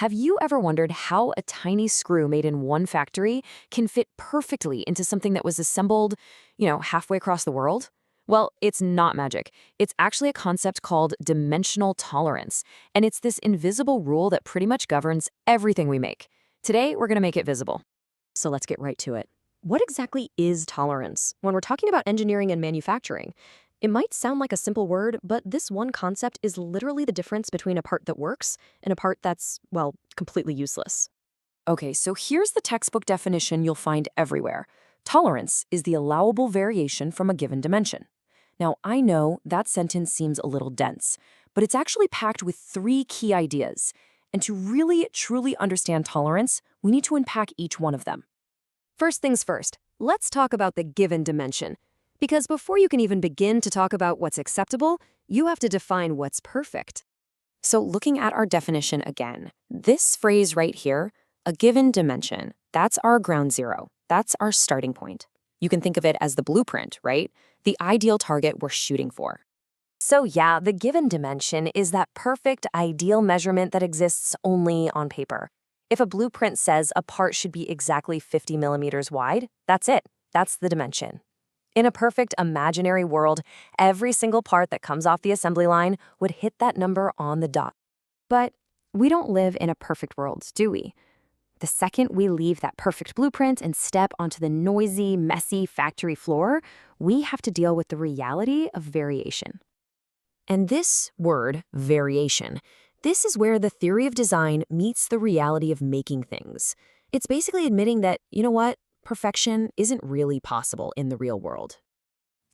Have you ever wondered how a tiny screw made in one factory can fit perfectly into something that was assembled, halfway across the world? Well, it's not magic. It's actually a concept called dimensional tolerance, and it's this invisible rule that pretty much governs everything we make. Today, we're going to make it visible. So let's get right to it. What exactly is tolerance? When we're talking about engineering and manufacturing, it might sound like a simple word, but this one concept is literally the difference between a part that works and a part that's, well, completely useless. Okay, so here's the textbook definition you'll find everywhere. Tolerance is the allowable variation from a given dimension. Now, I know that sentence seems a little dense, but it's actually packed with three key ideas. And to really, truly understand tolerance, we need to unpack each one of them. First things first, let's talk about the given dimension. Because before you can even begin to talk about what's acceptable, you have to define what's perfect. So looking at our definition again, this phrase right here, a given dimension, that's our ground zero. That's our starting point. You can think of it as the blueprint, right? The ideal target we're shooting for. So yeah, the given dimension is that perfect, ideal measurement that exists only on paper. If a blueprint says a part should be exactly 50 millimeters wide, that's it. That's the dimension. In a perfect imaginary world, every single part that comes off the assembly line would hit that number on the dot. But we don't live in a perfect world, do we? The second we leave that perfect blueprint and step onto the noisy, messy factory floor, we have to deal with the reality of variation. And this word, variation, this is where the theory of design meets the reality of making things. It's basically admitting that, you know what? Perfection isn't really possible in the real world.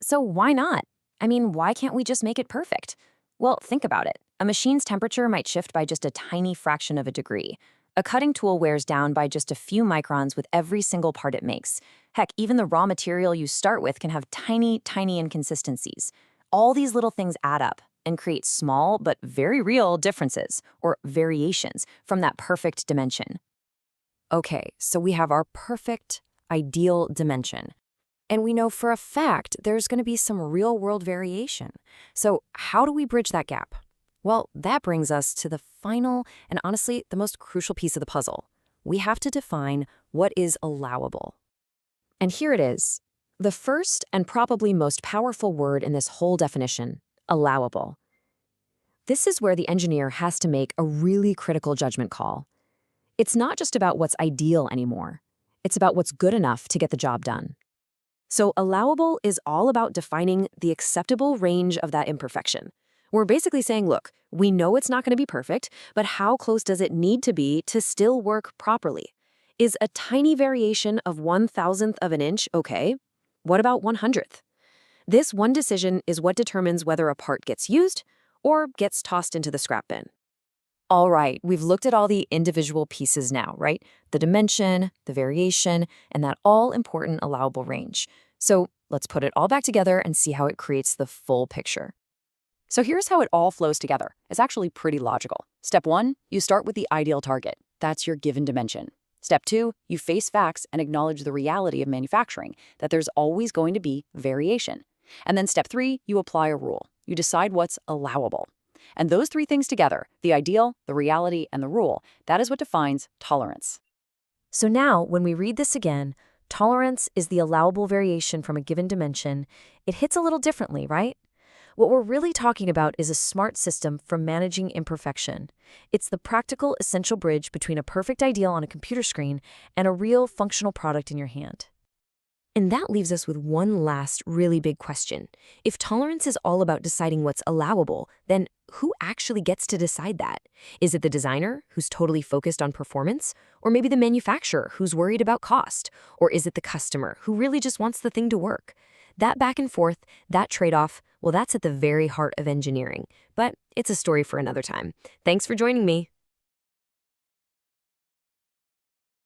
So why not? I mean, why can't we just make it perfect? Well, think about it. A machine's temperature might shift by just a tiny fraction of a degree. A cutting tool wears down by just a few microns with every single part it makes. Heck, even the raw material you start with can have tiny, tiny inconsistencies. All these little things add up and create small but very real differences, or variations, from that perfect dimension. Okay, so we have our perfect, ideal dimension. And we know for a fact there's going to be some real-world variation. So how do we bridge that gap? Well, that brings us to the final and honestly the most crucial piece of the puzzle. We have to define what is allowable. And here it is, the first and probably most powerful word in this whole definition, allowable. This is where the engineer has to make a really critical judgment call. It's not just about what's ideal anymore. It's about what's good enough to get the job done. So allowable is all about defining the acceptable range of that imperfection. We're basically saying, look, we know it's not going to be perfect, but how close does it need to be to still work properly? Is a tiny variation of 1/1000th of an inch okay? What about 1/100th? This one decision is what determines whether a part gets used or gets tossed into the scrap bin. All right, we've looked at all the individual pieces now, right? The dimension, the variation, and that all-important allowable range. So let's put it all back together and see how it creates the full picture. So here's how it all flows together. It's actually pretty logical. Step 1, you start with the ideal target. That's your given dimension. Step 2, you face facts and acknowledge the reality of manufacturing, that there's always going to be variation. And then step 3, you apply a rule. You decide what's allowable. And those three things together, the ideal, the reality, and the rule, that is what defines tolerance. So now, when we read this again, tolerance is the allowable variation from a given dimension. It hits a little differently, right? What we're really talking about is a smart system for managing imperfection. It's the practical, essential bridge between a perfect ideal on a computer screen and a real, functional product in your hand. And that leaves us with one last really big question. If tolerance is all about deciding what's allowable, then who actually gets to decide that? Is it the designer, who's totally focused on performance? Or maybe the manufacturer, who's worried about cost? Or is it the customer, who really just wants the thing to work? That back and forth, that trade-off, well, that's at the very heart of engineering. But it's a story for another time. Thanks for joining me.